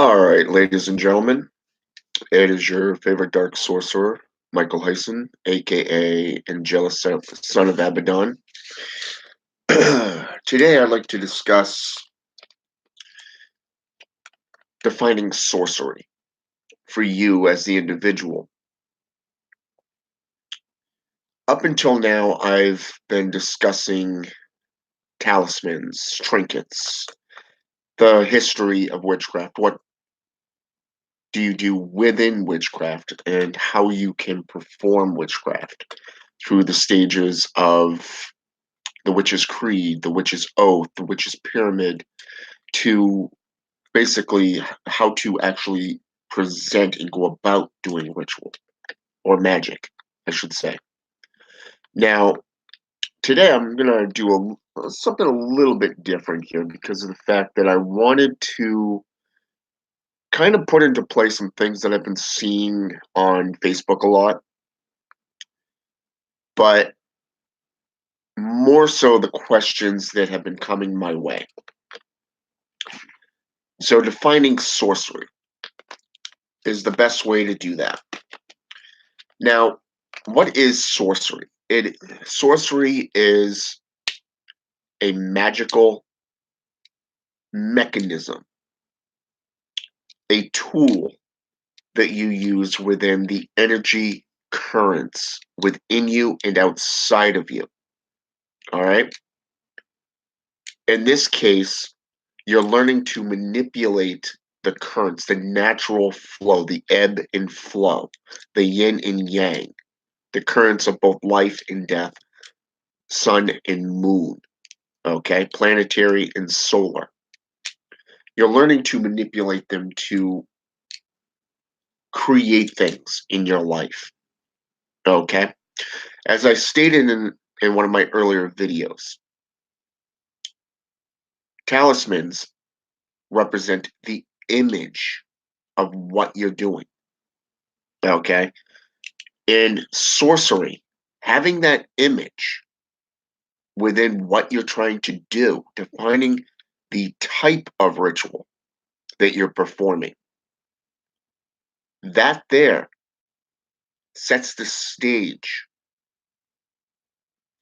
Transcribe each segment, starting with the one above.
All right, ladies and gentlemen, it is your favorite dark sorcerer, Michael Hyson, aka Angelus Son of Abaddon. Today, I'd like to discuss defining sorcery for you as the individual. Up until now, I've been discussing talismans, trinkets, the history of witchcraft. What do you do within witchcraft, and how you can perform witchcraft through the stages of the witch's creed, the witch's oath, the witch's pyramid, to basically how to actually present and go about doing ritual or magic, I should say. Now, today I'm gonna do something a little bit different here because of the fact that I wanted to kind of put into place some things that I've been seeing on Facebook a lot, but more so the questions that have been coming my way. So defining sorcery is the best way to do that. Now, what is sorcery? Sorcery is a magical mechanism, a tool that you use within the energy currents within you and outside of you. All right? In this case, you're learning to manipulate the currents, the natural flow, the ebb and flow, the yin and yang, the currents of both life and death, sun and moon, okay, planetary and solar. You're learning to manipulate them to create things in your life, okay? As I stated in one of my earlier videos, talismans represent the image of what you're doing, okay? In sorcery, having that image within what you're trying to do, defining the type of ritual that you're performing, that there sets the stage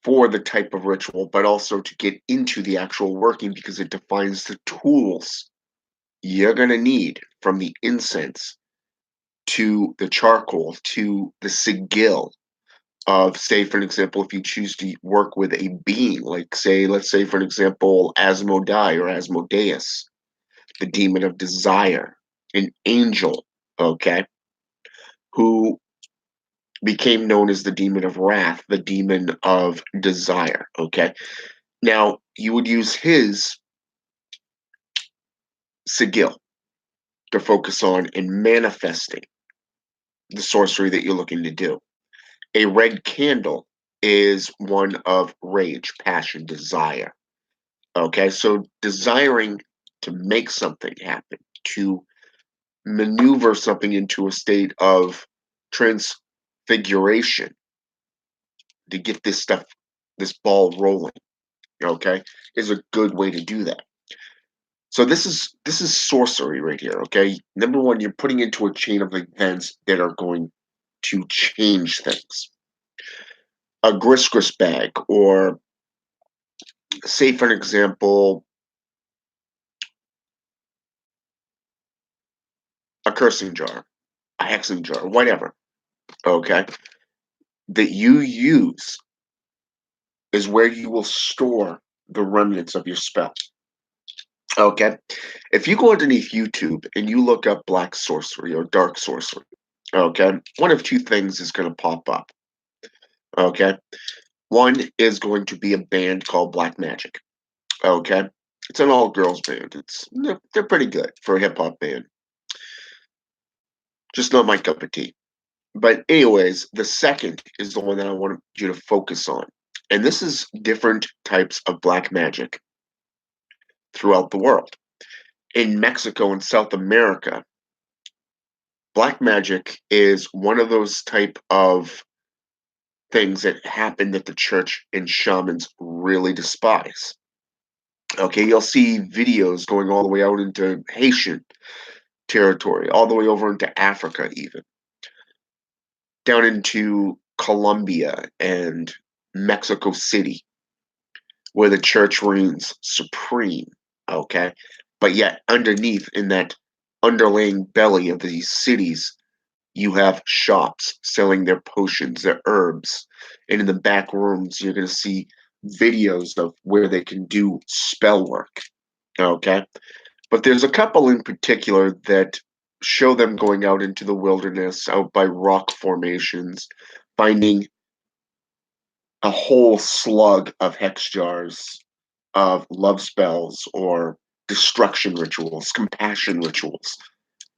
for the type of ritual, but also to get into the actual working because it defines the tools you're going to need, from the incense to the charcoal to the sigil of, say, for an example, if you choose to work with a being, like, say, let's say, for an example, Asmodai or Asmodeus, the demon of desire, an angel, okay, who became known as the demon of wrath, the demon of desire, okay? Now, you would use his sigil to focus on in manifesting the sorcery that you're looking to do. A red candle is one of rage, passion, desire. Okay, so desiring to make something happen, to maneuver something into a state of transfiguration, to get this stuff, this ball rolling, okay, is a good way to do that. So this is sorcery right here, okay? Number one, you're putting into a chain of events that are going to change things. A griscris bag, or, say for an example, a cursing jar, a hexing jar, whatever, okay, that you use is where you will store the remnants of your spell. Okay. If you go underneath YouTube and you look up black sorcery or dark sorcery, okay, one of two things is going to pop up. Okay. One is going to be a band called Black Magic. Okay. It's an all girls band. They're pretty good for a hip hop band. Just not my cup of tea. But anyways, the second is the one that I want you to focus on. And this is different types of black magic throughout the world. In Mexico and South America, black magic is one of those type of things that happen that the church and shamans really despise. Okay, you'll see videos going all the way out into Haitian, territory, all the way over into Africa, even down into Colombia and Mexico City, where the church reigns supreme. Okay, but yet underneath, in that underlying belly of these cities, you have shops selling their potions, their herbs, and in the back rooms, you're going to see videos of where they can do spell work. Okay, but there's a couple in particular that show them going out into the wilderness, out by rock formations, finding a whole slug of hex jars of love spells or destruction rituals, compassion rituals.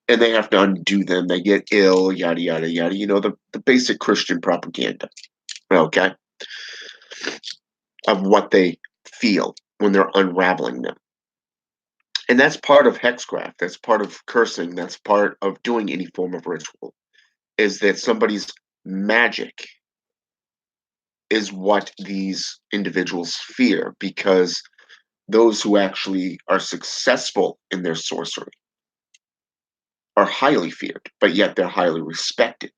And they have to undo them. They get ill, yada, yada, yada. The basic Christian propaganda, okay, of what they feel when they're unraveling them. And that's part of hexcraft. That's part of cursing. That's part of doing any form of ritual, is that somebody's magic is what these individuals fear, because those who actually are successful in their sorcery are highly feared, but yet they're highly respected.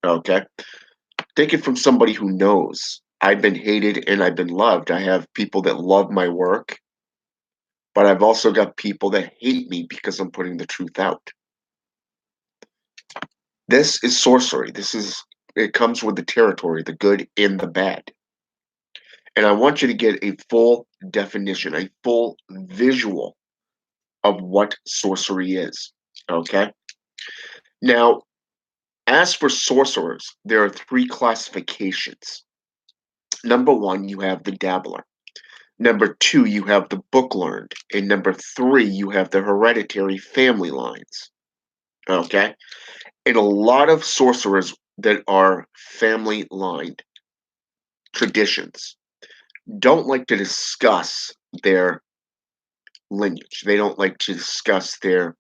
Okay? Take it from somebody who knows. I've been hated and I've been loved. I have people that love my work, but I've also got people that hate me because I'm putting the truth out. This is sorcery. It comes with the territory, the good and the bad. And I want you to get a full definition, a full visual of what sorcery is. Okay? Now, as for sorcerers, there are three classifications. Number one, you have the dabbler. Number two, you have the book learned. And number three, you have the hereditary family lines. Okay? And a lot of sorcerers that are family lined traditions don't like to discuss their lineage. They don't like to discuss their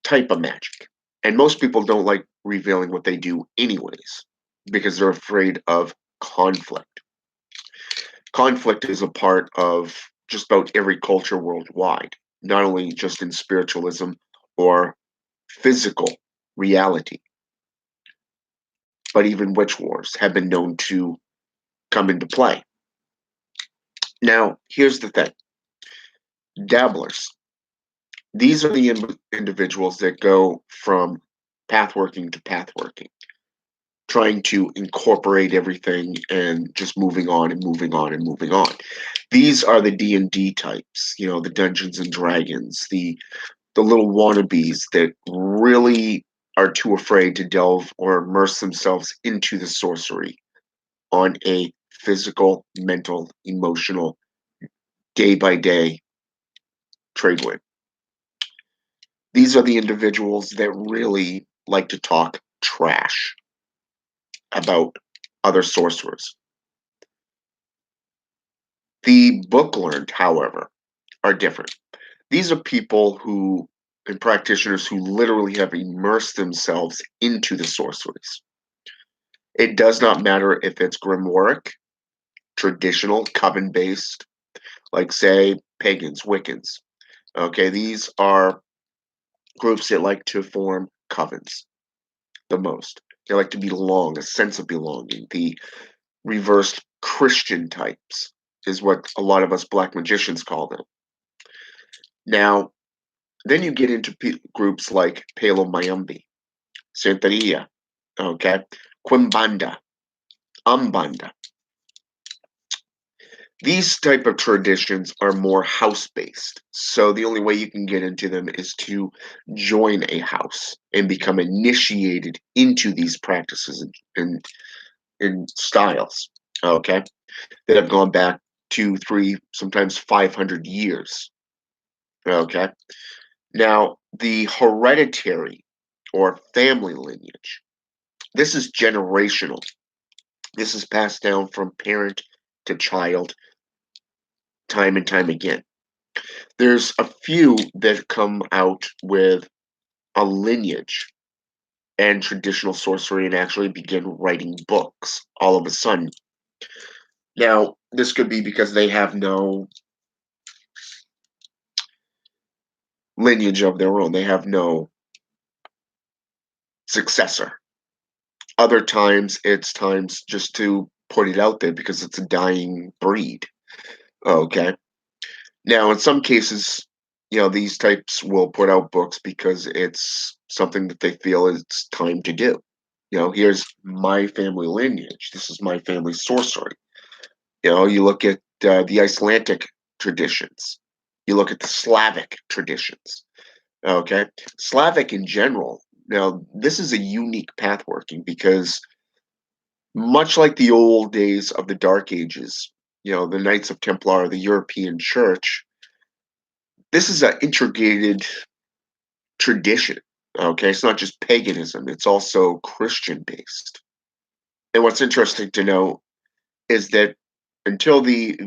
type of magic. And most people don't like revealing what they do anyways, because they're afraid of conflict. Conflict is a part of just about every culture worldwide, not only just in spiritualism or physical reality, but even witch wars have been known to come into play. Now, here's the thing. Dabblers. These are the individuals that go from pathworking to pathworking, trying to incorporate everything and just moving on and moving on and moving on. These are the D&D types, the Dungeons and Dragons, the little wannabes that really are too afraid to delve or immerse themselves into the sorcery on a physical, mental, emotional, day by day trade with. These are the individuals that really like to talk trash about other sorcerers. The book learned, however, are different. These are people and practitioners who literally have immersed themselves into the sorceries. It does not matter if it's grimoire, traditional, coven based, like, say, pagans, Wiccans. Okay, these are groups that like to form covens the most. They like to belong, a sense of belonging. The reversed Christian types is what a lot of us black magicians call them. Now, then you get into groups like Palo Mayombe, Santeria, okay, Quimbanda, Umbanda. These type of traditions are more house-based, so the only way you can get into them is to join a house and become initiated into these practices and styles, okay, that have gone back 2, 3, sometimes 500 years, okay? Now, the hereditary or family lineage, this is generational. This is passed down from parent to child time and time again. There's a few that come out with a lineage and traditional sorcery and actually begin writing books all of a sudden. Now, this could be because they have no lineage of their own. They have no successor. Other times, it's times just to put it out there because it's a dying breed. Okay. Now, in some cases, these types will put out books because it's something that they feel it's time to do. Here's my family lineage. This is my family sorcery. You look at the Icelandic traditions. You look at the Slavic traditions. Okay. Slavic in general. Now, this is a unique path working because much like the old days of the Dark Ages, the Knights of Templar, the European Church, this is an integrated tradition. Okay, it's not just paganism, it's also Christian based. And what's interesting to know is that until the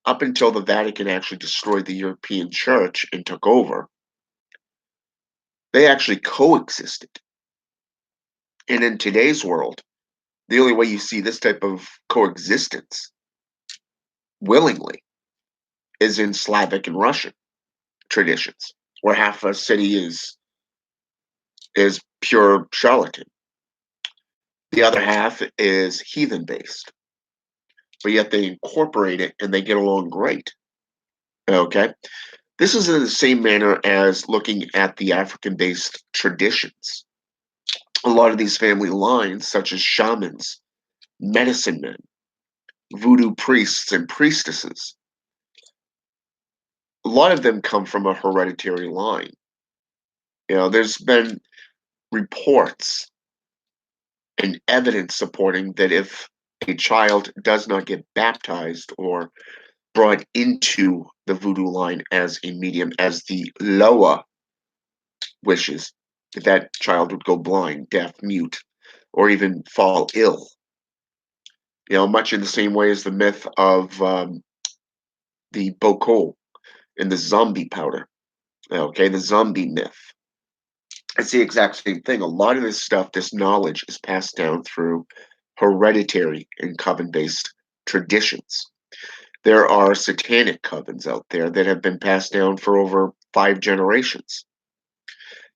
up until the Vatican actually destroyed the European Church and took over, they actually coexisted. And in today's world, the only way you see this type of coexistence willingly is in Slavic and Russian traditions, where half a city is pure charlatan. The other half is heathen based, but yet they incorporate it and they get along great. Okay. This is in the same manner as looking at the African based traditions. A lot of these family lines, such as shamans, medicine men, voodoo priests, and priestesses, a lot of them come from a hereditary line. There's been reports and evidence supporting that if a child does not get baptized or brought into the voodoo line as a medium, as the Loa wishes, that child would go blind, deaf, mute, or even fall ill. Much in the same way as the myth of the Boko and the zombie powder. Okay, the zombie myth. It's the exact same thing. A lot of this stuff, this knowledge, is passed down through hereditary and coven based traditions. There are satanic covens out there that have been passed down for over 5 generations.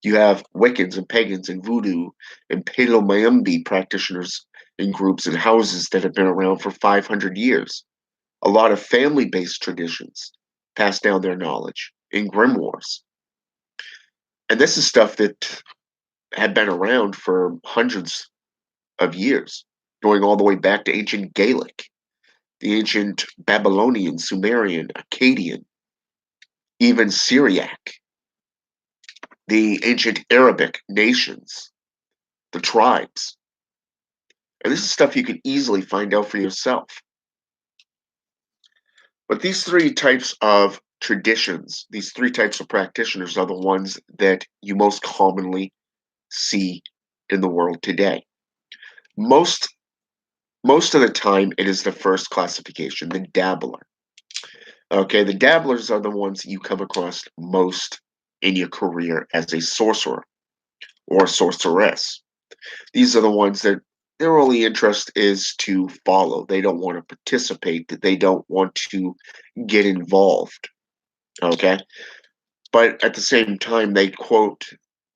You have Wiccans and pagans and voodoo and Palomayambi practitioners in groups and houses that have been around for 500 years. A lot of family based traditions pass down their knowledge in grimoires. And this is stuff that had been around for hundreds of years, going all the way back to ancient Gaelic, the ancient Babylonian, Sumerian, Akkadian, even Syriac, the ancient Arabic nations, the tribes. And this is stuff you can easily find out for yourself. But these three types of traditions, these three types of practitioners are the ones that you most commonly see in the world today. Most most of the time it is the first classification, the dabbler. Okay, the dabblers are the ones you come across most in your career as a sorcerer or sorceress. These are the ones that their only interest is to follow. They don't want to participate, that they don't want to get involved. Okay. But at the same time, they quote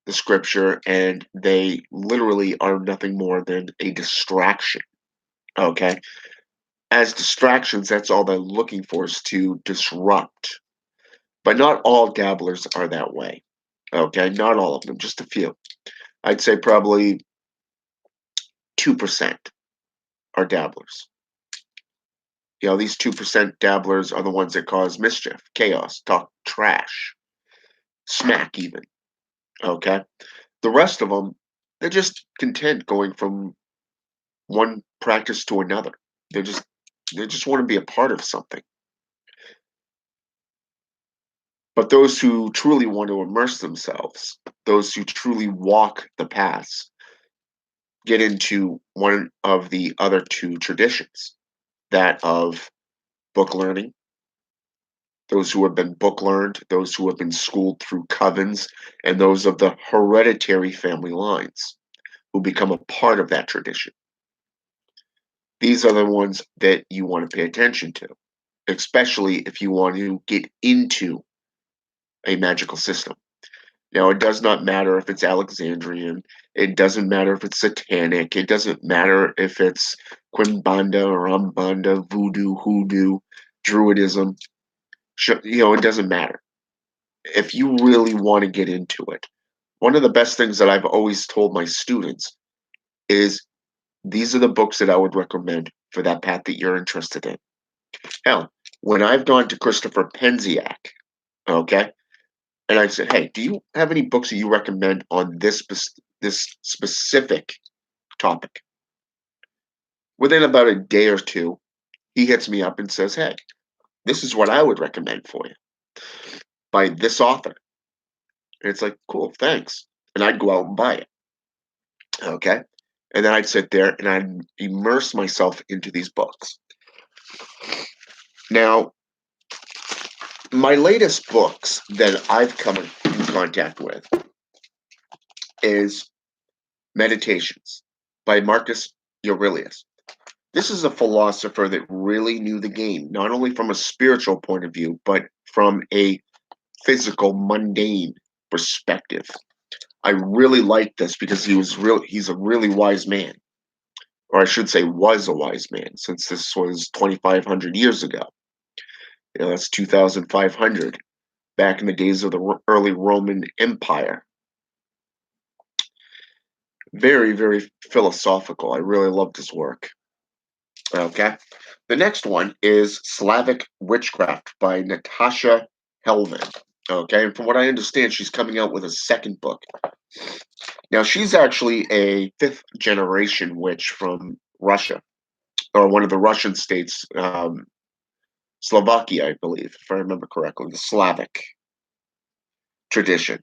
the scripture and they literally are nothing more than a distraction. Okay. As distractions, that's all they're looking for is to disrupt. But not all dabblers are that way. Okay. Not all of them, just a few. I'd say probably 2% are dabblers. These 2% dabblers are the ones that cause mischief, chaos, talk trash, smack even. Okay. The rest of them, they're just content going from one practice to another. They just they just want to be a part of something. But those who truly want to immerse themselves, those who truly walk the paths, get into one of the other two traditions, that of book learning, those who have been book learned, those who have been schooled through covens, and those of the hereditary family lines who become a part of that tradition. These are the ones that you want to pay attention to, especially if you want to get into a magical system. Now, it does not matter if it's Alexandrian. It doesn't matter if it's satanic. It doesn't matter if it's Quimbanda or Umbanda, voodoo, hoodoo, druidism. It doesn't matter. If you really want to get into it, one of the best things that I've always told my students is these are the books that I would recommend for that path that you're interested in. Hell, when I've gone to Christopher Penziak, okay, and I said, "Hey, do you have any books that you recommend on this specific topic?" Within about a day or two, he hits me up and says, "Hey, this is what I would recommend for you by this author." And it's like, "Cool, thanks." And I'd go out and buy it, okay? And then I'd sit there and I'd immerse myself into these books. Now, my latest books that I've come in contact with is Meditations by Marcus Aurelius. This is a philosopher that really knew the game, not only from a spiritual point of view, but from a physical, mundane perspective. I really like this because he's a really wise man, or I should say was a wise man, since this was 2,500 years ago. That's 2,500 back in the days of the early Roman Empire. Very, very philosophical. I really loved his work. Okay. The next one is Slavic Witchcraft by Natasha Helvin. Okay. And from what I understand, she's coming out with a second book. Now, she's actually a fifth generation witch from Russia, or one of the Russian states, Slovakia, I believe, if I remember correctly, the Slavic tradition.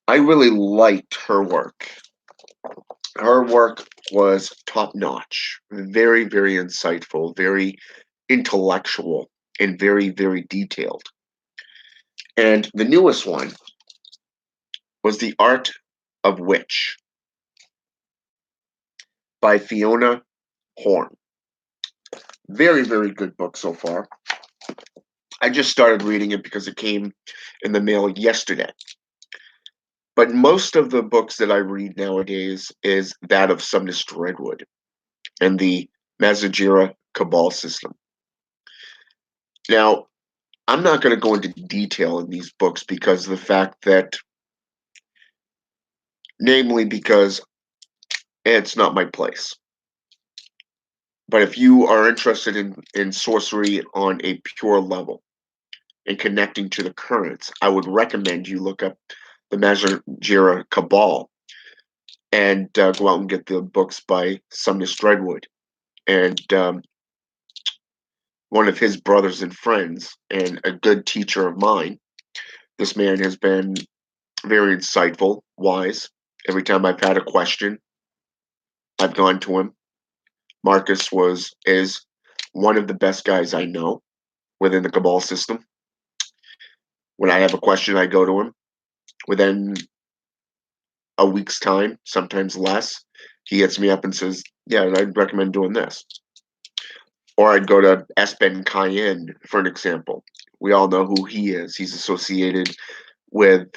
I really liked her work. Her work was top notch, very, very insightful, very intellectual, and very, very detailed. And the newest one was The Art of Witch by Fiona Horn. Very, very good book so far. I just started reading it because it came in the mail yesterday. But most of the books that I read nowadays is that of Sumnus Redwood and the Mazagira Cabal system. Now, I'm not going to go into detail in these books because of the fact that, namely, because it's not my place. But if you are interested in sorcery on a pure level and connecting to the currents, I would recommend you look up the Mazagira Cabal and go out and get the books by Sumnus Redwood and one of his brothers and friends and a good teacher of mine. This man has been very insightful, wise. Every time I've had a question, I've gone to him. Marcus is one of the best guys I know within the Cabal system. When I have a question, I go to him. Within a week's time, sometimes less, he hits me up and says, "Yeah, I'd recommend doing this." Or I'd go to Espen Cayenne, for an example. We all know who he is. He's associated with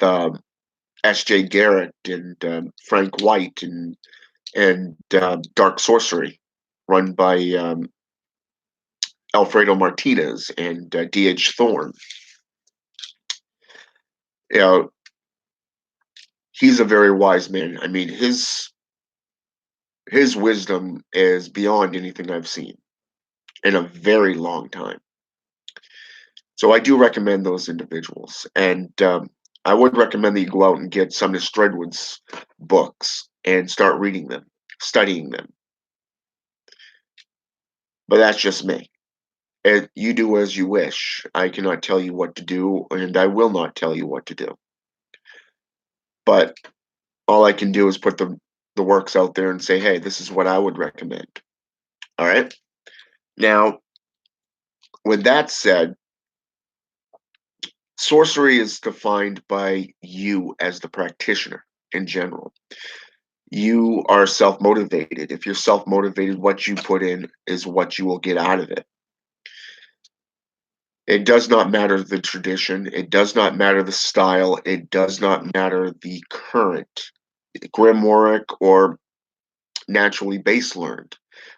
S.J. Garrett and Frank White and Dark Sorcery, run by Alfredo Martinez and D.H. Thorne. You know, he's a very wise man. I mean, his wisdom is beyond anything I've seen in a very long time. So I do recommend those individuals, and I would recommend that you go out and get some of Stredwood's books and start reading them, studying them. But that's just me. You do as you wish. I cannot tell you what to do, and I will not tell you what to do. But all I can do is put the works out there and say, hey, this is what I would recommend. All right. Now, with that said, sorcery is defined by you as the practitioner in general. You are self motivated. If you're self motivated, what you put in is what you will get out of it. It does not matter the tradition. It does not matter the style. It does not matter the current grimoire or naturally base learned,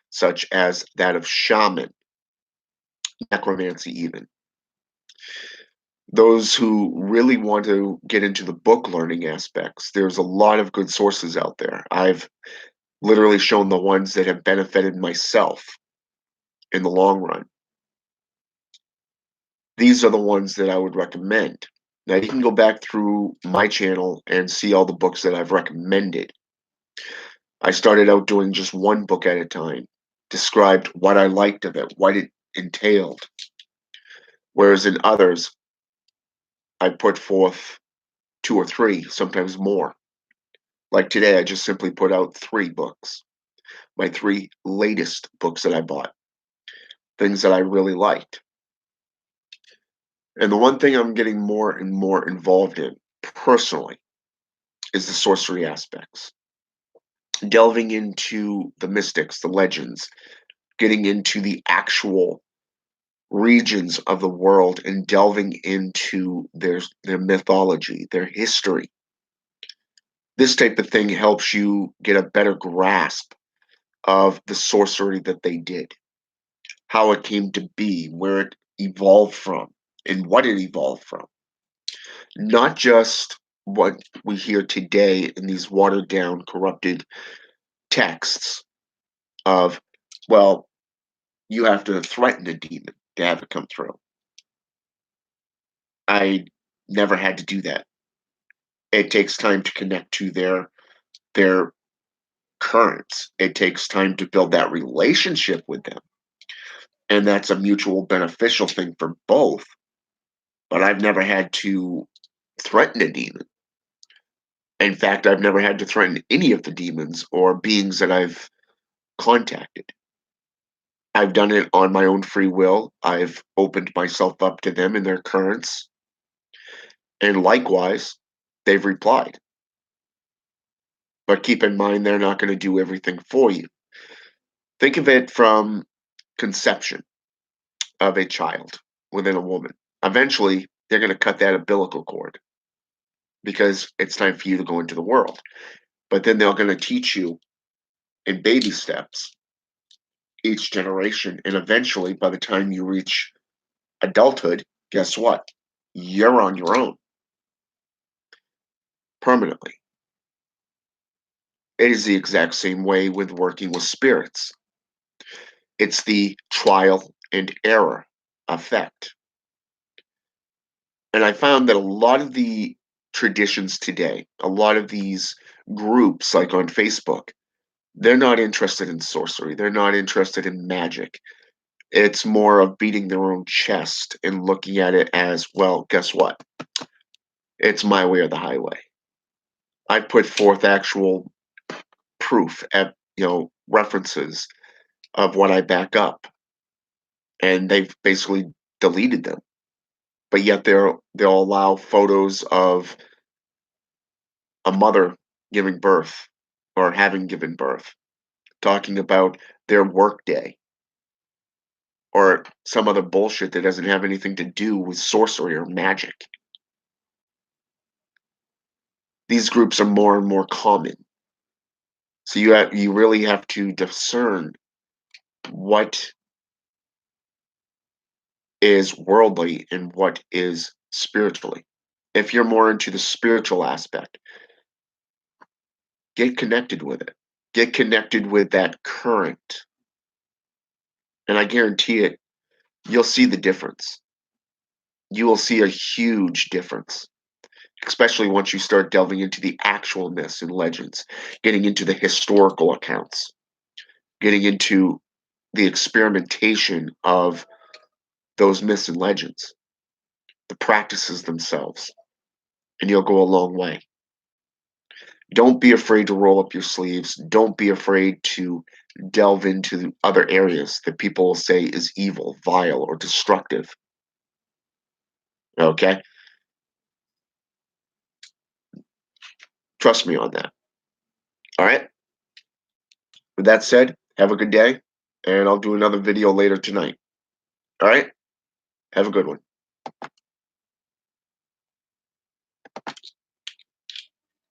such as that of shaman, necromancy even. Those who really want to get into the book learning aspects, there's a lot of good sources out there. I've literally shown the ones that have benefited myself in the long run. These are the ones that I would recommend. Now, you can go back through my channel and see all the books that I've recommended. I started out doing just one book at a time, described what I liked of it, what it entailed. Whereas in others, I put forth two or three, sometimes more. Like today, I just simply put out 3 books, my 3 latest books that I bought, things that I really liked. And the one thing I'm getting more and more involved in, personally, is the sorcery aspects. Delving into the mystics, the legends, getting into the actual regions of the world and delving into their mythology, their history. This type of thing helps you get a better grasp of the sorcery that they did, how it came to be, where it evolved from, and what it evolved from. Not just what we hear today in these watered down, corrupted texts of, well, you have to threaten a demon to have it come through. I never had to do that. It takes time to connect to their currents. It takes time to build that relationship with them. And that's a mutual beneficial thing for both. But I've never had to threaten a demon. In fact, I've never had to threaten any of the demons or beings that I've contacted. I've done it on my own free will. I've opened myself up to them and their currents. And likewise, they've replied. But keep in mind, they're not going to do everything for you. Think of it from conception of a child within a woman. Eventually, they're going to cut that umbilical cord because it's time for you to go into the world. But then they're going to teach you in baby steps each generation. And eventually, by the time you reach adulthood, guess what? You're on your own permanently. It is the exact same way with working with spirits. It's the trial and error effect. And I found that a lot of the traditions today, a lot of these groups like on Facebook, they're not interested in sorcery. They're not interested in magic. It's more of beating their own chest and looking at it as, well, guess what? It's my way or the highway. I put forth actual proof at, references of what I back up, and they've basically deleted them. But yet they'll allow photos of a mother giving birth or having given birth, talking about their work day or some other bullshit that doesn't have anything to do with sorcery or magic. These groups are more and more common. So you really have to discern what is worldly and what is spiritually. If you're more into the spiritual aspect, get connected with it. Get connected with that current. And I guarantee it, you'll see the difference. You will see a huge difference, especially once you start delving into the actual myths and legends, getting into the historical accounts, getting into the experimentation of those myths and legends, the practices themselves, and you'll go a long way. Don't be afraid to roll up your sleeves. Don't be afraid to delve into other areas that people will say is evil, vile, or destructive. Okay? Trust me on that. All right? With that said, have a good day, and I'll do another video later tonight. All right? Have a good one.